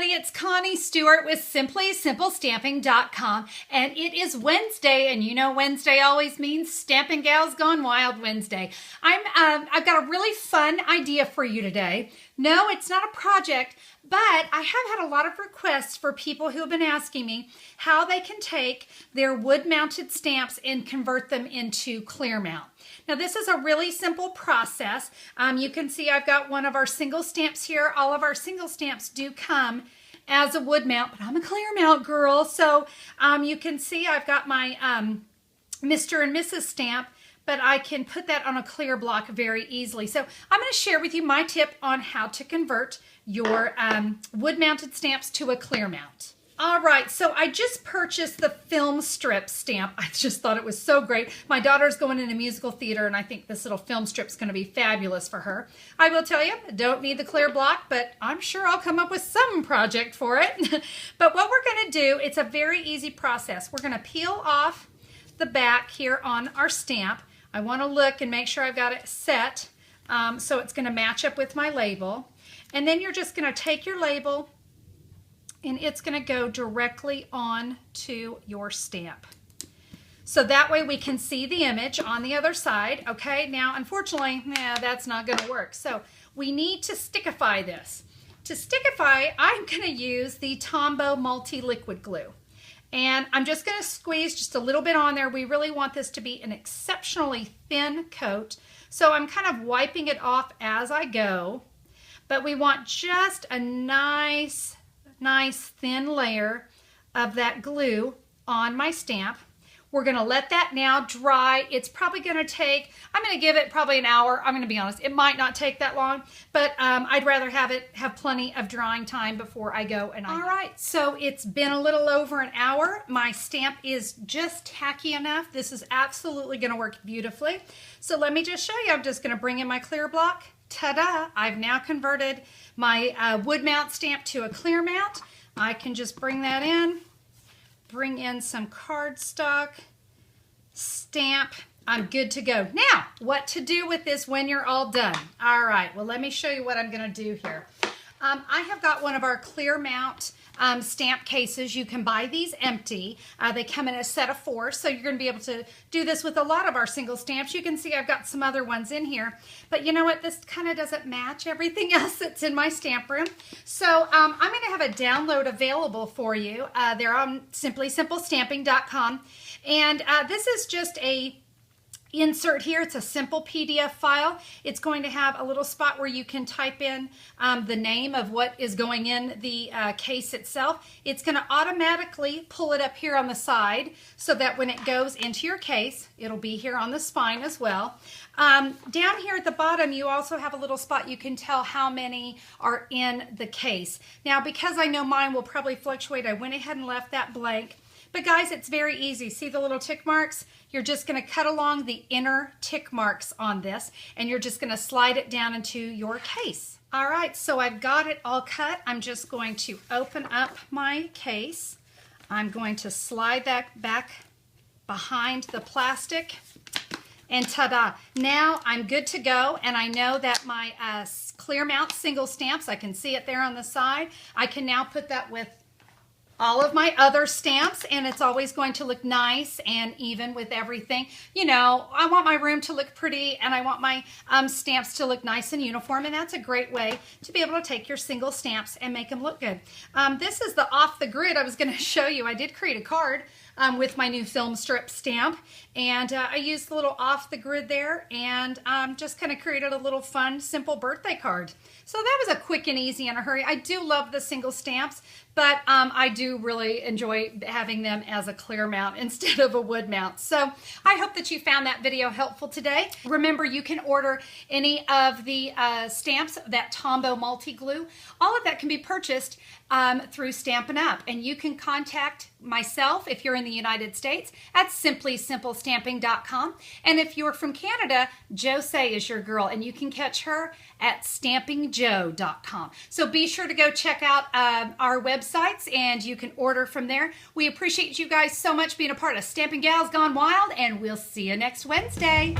everybody, it's Connie Stewart with SimplySimpleStamping.com, and it is Wednesday, and you know Wednesday always means Stampin' Gals Gone Wild Wednesday. I've got a really fun idea for you today. No, it's not a project, but I have had a lot of requests for people who have been asking me how they can take their wood-mounted stamps and convert them into clear mount. Now, this is a really simple process. You can see I've got one of our single stamps here. All of our single stamps do come as a wood mount, but I'm a clear mount girl. So you can see I've got my Mr. and Mrs. stamp, but I can put that on a clear block very easily. So I'm going to share with you my tip on how to convert your wood-mounted stamps to a clear mount. All right, so I just purchased the Filmstrip stamp. I just thought it was so great. My daughter's going into musical theater, and I think this little Filmstrip is going to be fabulous for her. I will tell you, I don't need the clear block, but I'm sure I'll come up with some project for it. But what we're going to do, it's a very easy process. We're going to peel off the back here on our stamp. I want to look and make sure I've got it set so it's going to match up with my label. And then you're just going to take your label and it's going to go directly on to your stamp. So that way we can see the image on the other side. Okay, now unfortunately, that's not going to work. So we need to stickify this. To stickify, I'm going to use the Tombow multi-liquid glue. And I'm just going to squeeze just a little bit on there. We really want this to be an exceptionally thin coat. So I'm kind of wiping it off as I go. But we want just a nice thin layer of that glue on my stamp. We're going to let that now dry. It's probably going to take, I'm going to give it probably an hour. I'm going to be honest, it might not take that long, but I'd rather have plenty of drying time before I go. And all right, so it's been a little over an hour. My stamp is just tacky enough. This is absolutely going to work beautifully. So let me just show you. I'm just going to bring in my clear block. Ta-da! I've now converted my wood mount stamp to a clear mount. I can just bring that in, bring in some cardstock, stamp. I'm good to go. Now, what to do with this when you're all done? All right, well, let me show you what I'm going to do here. I have got one of our clear mount stamp cases. You can buy these empty. They come in a set of 4, so you're going to be able to do this with a lot of our single stamps. You can see I've got some other ones in here, but you know what? This kind of doesn't match everything else that's in my stamp room. So I'm going to have a download available for you. They're on SimplySimpleStamping.com, and this is just a insert here. It's a simple PDF file. It's going to have a little spot where you can type in the name of what is going in the case itself. It's going to automatically pull it up here on the side so that when it goes into your case, it'll be here on the spine as well. Down here at the bottom, you also have a little spot you can tell how many are in the case. Now, because I know mine will probably fluctuate, I went ahead and left that blank. But guys, it's very easy. See the little tick marks? You're just going to cut along the inner tick marks on this, and you're just going to slide it down into your case. All right, so I've got it all cut. I'm just going to open up my case. I'm going to slide that back behind the plastic, and ta-da! Now I'm good to go, and I know that my clear mount single stamps, I can see it there on the side. I can now put that with all of my other stamps, and it's always going to look nice and even with everything. You know, I want my room to look pretty, and I want my stamps to look nice and uniform, and that's a great way to be able to take your single stamps and make them look good. This is the off the grid I was going to show you. I did create a card with my new Filmstrip stamp, and I used the little off the grid there, and just kind of created a little fun, simple birthday card. So that was a quick and easy in a hurry. I do love the single stamps, but I do really enjoy having them as a clear mount instead of a wood mount. So I hope that you found that video helpful today. Remember, you can order any of the stamps, that Tombow multi-glue. All of that can be purchased through Stampin' Up. And you can contact myself if you're in the United States at SimplySimpleStamping.com. And if you're from Canada, José is your girl, and you can catch her at StampingJoe.com. So be sure to go check out our websites, and you can order from there. We appreciate you guys so much being a part of Stampin' Gals Gone Wild, and we'll see you next Wednesday.